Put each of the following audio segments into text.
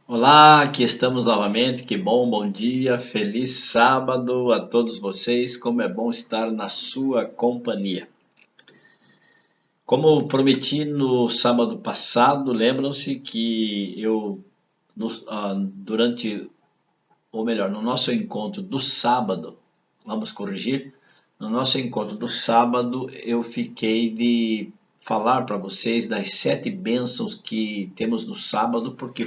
Olá, aqui estamos novamente. Que bom, bom dia, feliz sábado a todos vocês. Como é bom estar na sua companhia. Como prometi no sábado passado, lembram-se que durante, ou melhor, no nosso encontro do sábado, vamos corrigir, no nosso encontro do sábado eu fiquei de falar para vocês das 7 bênçãos que temos no sábado, porque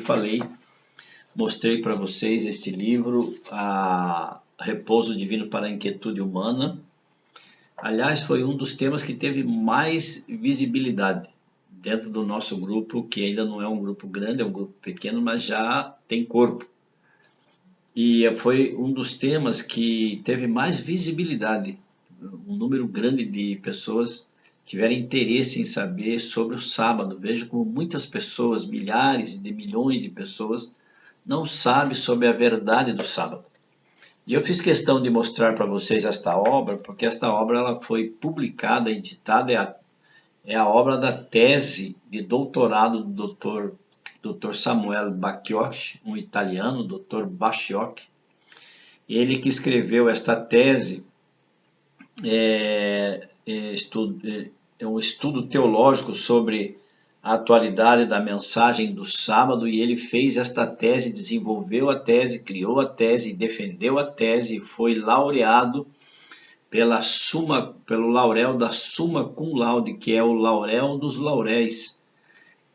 mostrei para vocês este livro, Repouso Divino para a Inquietude Humana. Aliás, foi um dos temas que teve mais visibilidade dentro do nosso grupo, que ainda não é um grupo grande, é um grupo pequeno, mas já tem corpo. E foi um dos temas que teve mais visibilidade. Um número grande de pessoas tiveram interesse em saber sobre o sábado. Vejo como muitas pessoas, milhares de milhões de pessoas, não sabem sobre a verdade do sábado. E eu fiz questão de mostrar para vocês esta obra, porque esta obra ela foi publicada, editada, é a obra da tese de doutorado do Dr. Samuel Bacchiocchi, um italiano, Dr. Bacchiocchi. Ele que escreveu esta tese, é um estudo teológico sobre a atualidade da mensagem do sábado, e ele fez esta tese, desenvolveu a tese, criou a tese, defendeu a tese, foi laureado pelo laurel da Summa Cum Laude, que é o laurel dos lauréis.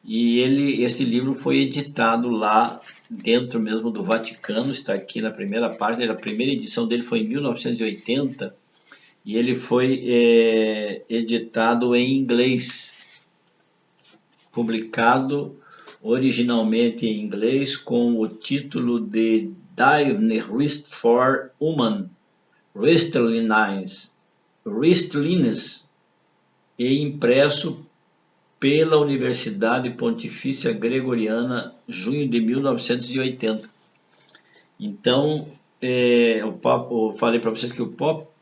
E esse livro foi editado lá dentro mesmo do Vaticano, está aqui na primeira página. A primeira edição dele foi em 1980 e ele foi editado em inglês, publicado originalmente em inglês com o título de Divine Rest for Human Restlessness, e impresso pela Universidade Pontifícia Gregoriana, junho de 1980. Então, eu falei para vocês que o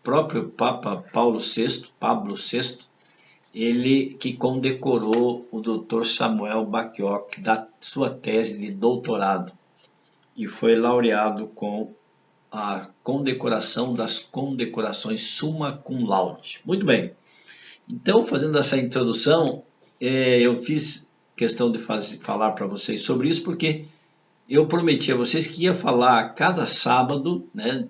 próprio Papa Pablo VI, ele que condecorou o Dr. Samuel Bacchiocchi da sua tese de doutorado e foi laureado com a condecoração das condecorações Summa Cum Laude. Muito bem. Então, fazendo essa introdução, eu fiz questão de falar para vocês sobre isso, porque eu prometi a vocês que ia falar a cada sábado, né,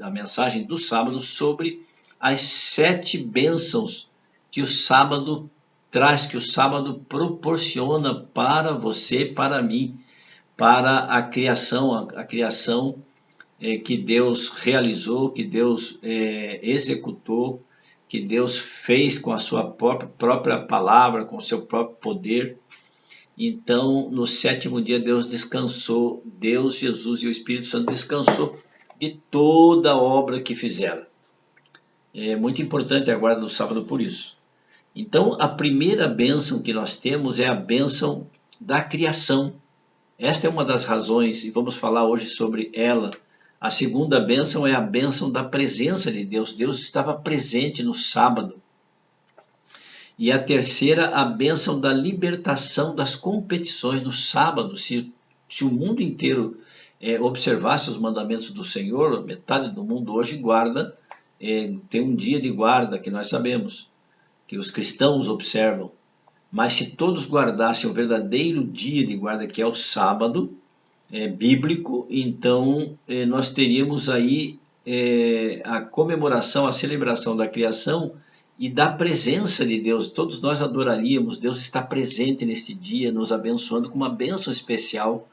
a mensagem do sábado, sobre as 7 bênçãos que o sábado traz, que o sábado proporciona para você, para mim, para a criação que Deus realizou, que Deus executou, que Deus fez com a sua própria palavra, com o seu próprio poder. Então, no 7º dia, Deus descansou, Deus, Jesus e o Espírito Santo descansou de toda a obra que fizeram. É muito importante a guarda do sábado por isso. Então, a primeira bênção que nós temos é a bênção da criação. Esta é uma das razões, e vamos falar hoje sobre ela. A segunda bênção é a bênção da presença de Deus. Deus estava presente no sábado. E a terceira, a bênção da libertação das competições no sábado. Se o mundo inteiro observasse os mandamentos do Senhor, metade do mundo hoje guarda, tem um dia de guarda que nós sabemos, que os cristãos observam. Mas se todos guardassem o verdadeiro dia de guarda, que é o sábado, bíblico, então nós teríamos aí a comemoração, a celebração da criação e da presença de Deus. Todos nós adoraríamos, Deus está presente neste dia, nos abençoando com uma bênção especial,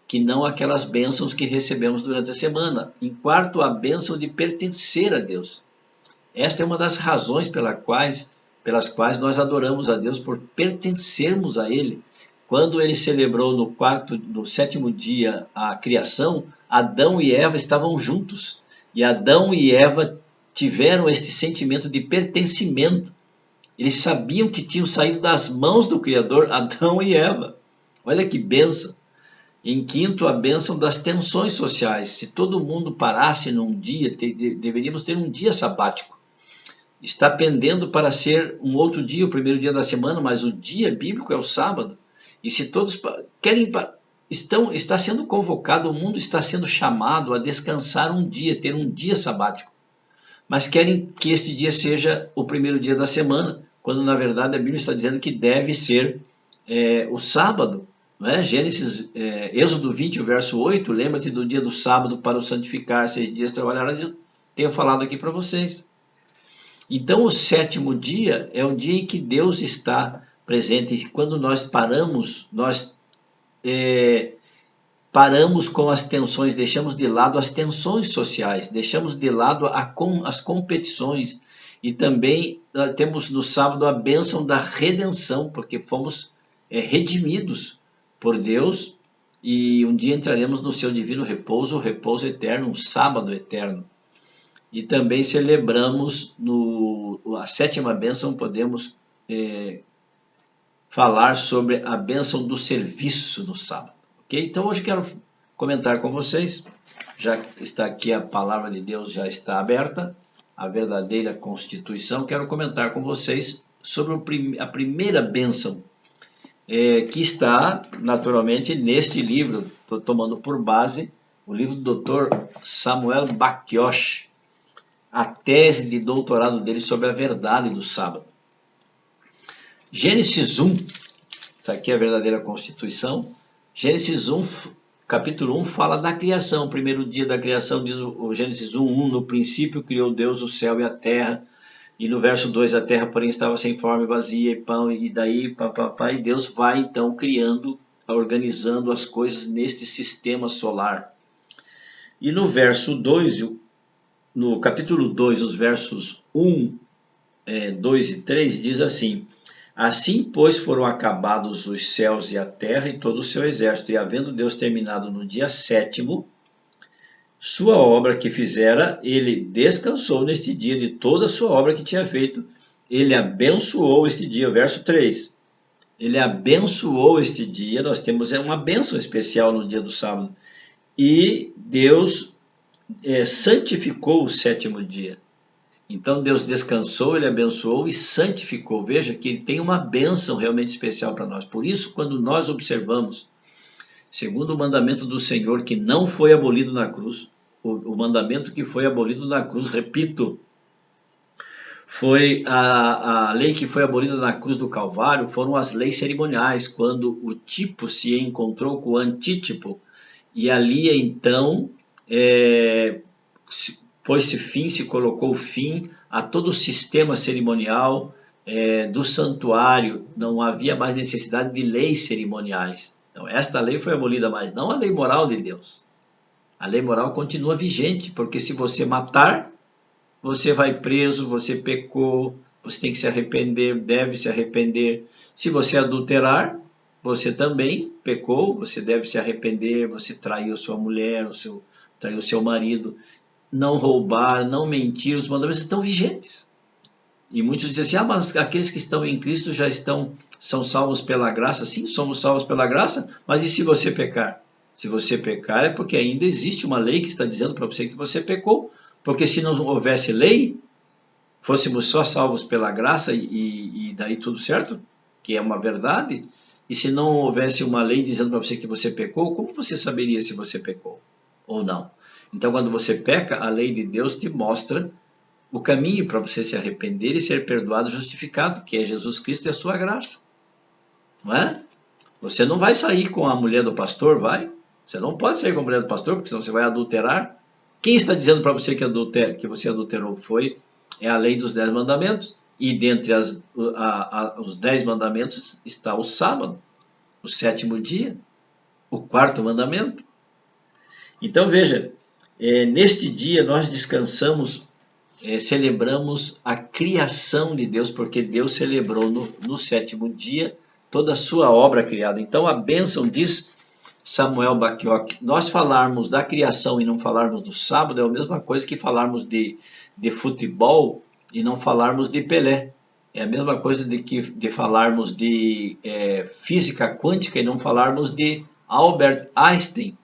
que não aquelas bênçãos que recebemos durante a semana. Em quarto, a bênção de pertencer a Deus. Esta é uma das razões pelas quais nós adoramos a Deus, por pertencermos a Ele. Quando Ele celebrou no 7º dia a criação, Adão e Eva estavam juntos. E Adão e Eva tiveram este sentimento de pertencimento. Eles sabiam que tinham saído das mãos do Criador, Adão e Eva. Olha que bênção. Em quinto, a bênção das tensões sociais. Se todo mundo parasse num dia, deveríamos ter um dia sabático. Está pendendo para ser um outro dia, o primeiro dia da semana, mas o dia bíblico é o sábado. E se todos querem está sendo convocado, o mundo está sendo chamado a descansar um dia, ter um dia sabático. Mas querem que este dia seja o primeiro dia da semana, quando na verdade a Bíblia está dizendo que deve ser o sábado. Não é? Êxodo 20, o verso 8, lembra-te do dia do sábado para o santificar, 6 dias trabalharás, eu tenho falado aqui para vocês. Então o sétimo dia é o dia em que Deus está presente, e quando nós paramos, paramos com as tensões, deixamos de lado as tensões sociais, deixamos de lado as competições, e também temos no sábado a bênção da redenção, porque fomos redimidos por Deus, e um dia entraremos no seu divino repouso, o repouso eterno, um sábado eterno. E também celebramos a sétima bênção, podemos falar sobre a bênção do serviço no sábado. Okay? Então hoje quero comentar com vocês, já está aqui a palavra de Deus, já está aberta, a verdadeira Constituição, quero comentar com vocês sobre a primeira bênção, que está naturalmente neste livro, estou tomando por base o livro do Dr. Samuel Bakiosh, a tese de doutorado dele sobre a verdade do sábado. Gênesis 1, está aqui a verdadeira Constituição. Gênesis 1, capítulo 1, fala da criação. O primeiro dia da criação, diz o Gênesis 1, no princípio criou Deus o céu e a terra. E no verso 2, a terra, porém, estava sem forma e vazia, e pão, e daí, e Deus vai, então, criando, organizando as coisas neste sistema solar. E no verso 2, no capítulo 2, os versos 1, 2 e 3, diz assim: assim, pois, foram acabados os céus e a terra e todo o seu exército, e havendo Deus terminado no dia sétimo sua obra que fizera, ele descansou neste dia de toda a sua obra que tinha feito. Ele abençoou este dia, verso 3. Ele abençoou este dia, nós temos uma bênção especial no dia do sábado. E Deus santificou o sétimo dia. Então Deus descansou, ele abençoou e santificou. Veja que ele tem uma bênção realmente especial para nós. Por isso, quando nós observamos, segundo o mandamento do Senhor, que não foi abolido na cruz, o mandamento que foi abolido na cruz, repito, foi a lei que foi abolida na cruz do Calvário, foram as leis cerimoniais, quando o tipo se encontrou com o antítipo, e ali então pôs-se fim, se colocou fim a todo o sistema cerimonial do santuário, não havia mais necessidade de leis cerimoniais. Então, esta lei foi abolida, mas não a lei moral de Deus. A lei moral continua vigente, porque se você matar, você vai preso, você pecou, você tem que se arrepender, deve se arrepender. Se você adulterar, você também pecou, você deve se arrepender, você traiu sua mulher, traiu seu marido. Não roubar, não mentir, os mandamentos estão vigentes. E muitos dizem assim, mas aqueles que estão em Cristo são salvos pela graça. Sim, somos salvos pela graça, mas e se você pecar? Se você pecar é porque ainda existe uma lei que está dizendo para você que você pecou, porque se não houvesse lei, fôssemos só salvos pela graça e daí tudo certo, que é uma verdade, e se não houvesse uma lei dizendo para você que você pecou, como você saberia se você pecou ou não? Então, quando você peca, a lei de Deus te mostra o caminho para você se arrepender e ser perdoado e justificado, que é Jesus Cristo e a sua graça. Não é? Você não vai sair com a mulher do pastor, vai? Você não pode sair com a mulher do pastor, porque senão você vai adulterar. Quem está dizendo para você que você adulterou é a lei dos 10 mandamentos. E dentre os 10 mandamentos está o sábado, o sétimo dia, o quarto mandamento. Então veja, neste dia nós descansamos, celebramos a criação de Deus, porque Deus celebrou no sétimo dia toda a sua obra criada. Então a bênção, diz Samuel Bakioch, nós falarmos da criação e não falarmos do sábado é a mesma coisa que falarmos de futebol e não falarmos de Pelé. É a mesma coisa de falarmos de física quântica e não falarmos de Albert Einstein.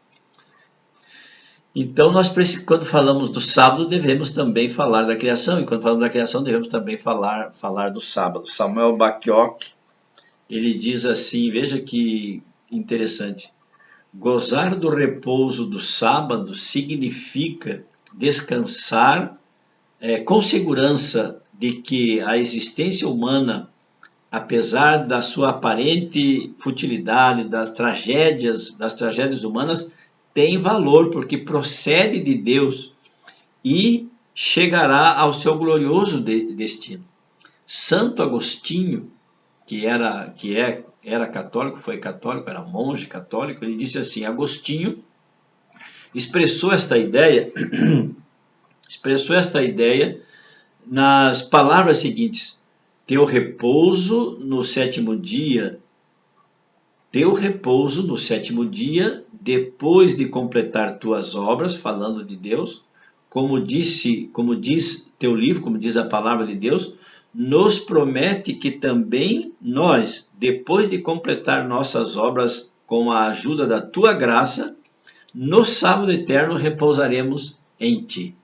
Então, quando falamos do sábado, devemos também falar da criação, e quando falamos da criação, devemos também falar do sábado. Samuel Bakioch, ele diz assim, veja que interessante, Gozar do repouso do sábado significa descansar com segurança de que a existência humana, apesar da sua aparente futilidade, das tragédias humanas, tem valor porque procede de Deus e chegará ao seu glorioso destino. Santo Agostinho, que era católico, foi católico, era monge católico, ele disse assim: Agostinho expressou esta ideia nas palavras seguintes: teu repouso no sétimo dia, depois de completar tuas obras, falando de Deus, como diz teu livro, como diz a palavra de Deus, nos promete que também nós, depois de completar nossas obras com a ajuda da tua graça, no sábado eterno repousaremos em ti.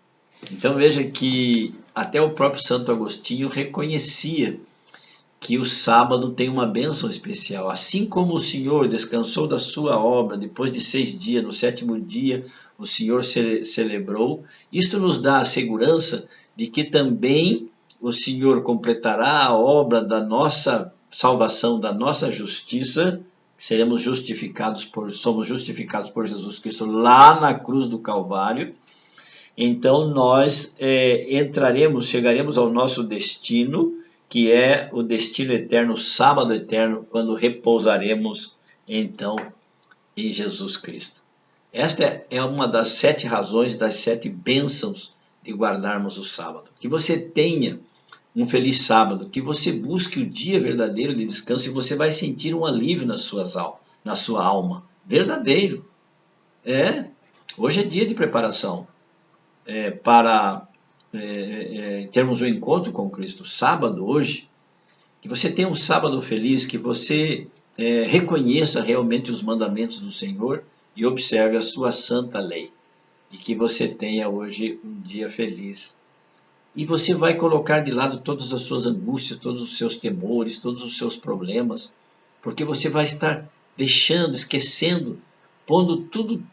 Então veja que até o próprio Santo Agostinho reconhecia que o sábado tem uma bênção especial. Assim como o Senhor descansou da sua obra depois de 6 dias, no sétimo dia o Senhor celebrou, isto nos dá a segurança de que também o Senhor completará a obra da nossa salvação, da nossa justiça, somos justificados por Jesus Cristo lá na cruz do Calvário. Então nós chegaremos ao nosso destino, que é o destino eterno, o sábado eterno, quando repousaremos então em Jesus Cristo. Esta é uma das 7 razões, das 7 bênçãos de guardarmos o sábado. Que você tenha um feliz sábado, que você busque o dia verdadeiro de descanso e você vai sentir um alívio na sua alma. Verdadeiro. Hoje é dia de preparação para termos um encontro com Cristo. Sábado, hoje, que você tenha um sábado feliz, que você reconheça realmente os mandamentos do Senhor e observe a sua santa lei. E que você tenha hoje um dia feliz. E você vai colocar de lado todas as suas angústias, todos os seus temores, todos os seus problemas, porque você vai estar deixando, esquecendo, pondo tudo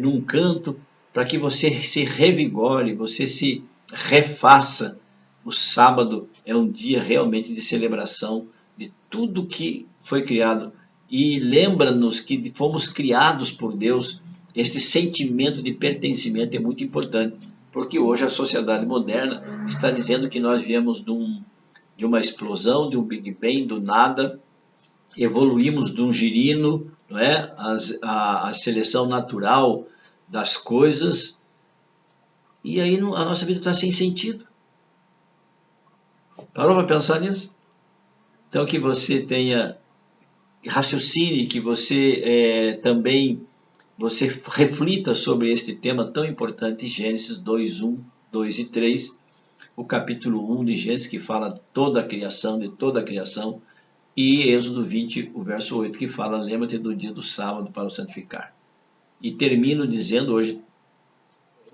num canto, para que você se revigore, você se refaça. O sábado é um dia realmente de celebração de tudo que foi criado. E lembra-nos que fomos criados por Deus. Este sentimento de pertencimento é muito importante, porque hoje a sociedade moderna está dizendo que nós viemos de uma explosão, de um Big Bang, do nada, evoluímos de um girino, não é? A seleção natural das coisas, e aí a nossa vida está sem sentido. Parou para pensar nisso? Então que você tenha raciocínio, que você também reflita sobre este tema tão importante, Gênesis 2:1, 2 e 3, o capítulo 1 de Gênesis, que fala de toda a criação, e Êxodo 20, o verso 8, que fala: lembra-te do dia do sábado para o santificar. E termino dizendo, hoje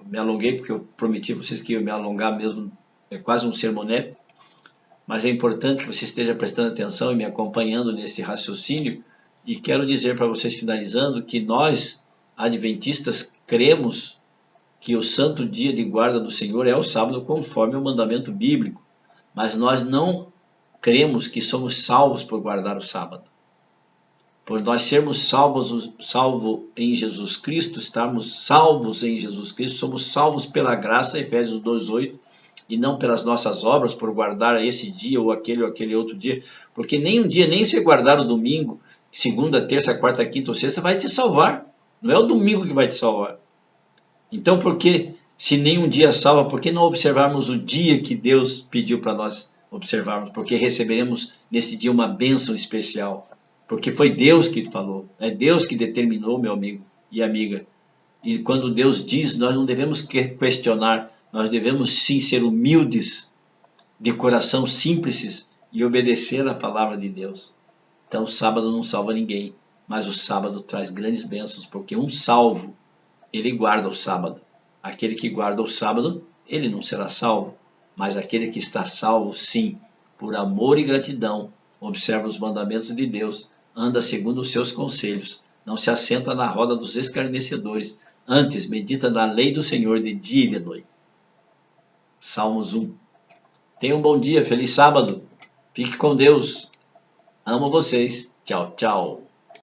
me alonguei porque eu prometi a vocês que ia me alongar mesmo, é quase um sermonete, mas é importante que você esteja prestando atenção e me acompanhando nesse raciocínio, e quero dizer para vocês, finalizando, que nós, adventistas, cremos que o santo dia de guarda do Senhor é o sábado, conforme o mandamento bíblico, mas nós não cremos que somos salvos por guardar o sábado. Por nós sermos salvos em Jesus Cristo, estarmos salvos em Jesus Cristo, somos salvos pela graça, Efésios 2:8, e não pelas nossas obras, por guardar esse dia ou aquele outro dia, porque nem um dia, nem se guardar o domingo, segunda, terça, quarta, quinta ou sexta, vai te salvar. Não é o domingo que vai te salvar. Então, se nem um dia salva, por que não observarmos o dia que Deus pediu para nós observarmos? Porque receberemos nesse dia uma bênção especial. Porque foi Deus que falou, é Deus que determinou, meu amigo e amiga. E quando Deus diz, nós não devemos questionar, nós devemos sim ser humildes, de coração simples, e obedecer a palavra de Deus. Então o sábado não salva ninguém, mas o sábado traz grandes bênçãos, porque um salvo, ele guarda o sábado. Aquele que guarda o sábado, ele não será salvo, mas aquele que está salvo, sim, por amor e gratidão, observa os mandamentos de Deus, anda segundo os seus conselhos, não se assenta na roda dos escarnecedores, antes medita na lei do Senhor de dia e de noite. Salmos 1. Tenha um bom dia, feliz sábado. Fique com Deus. Amo vocês. Tchau, tchau.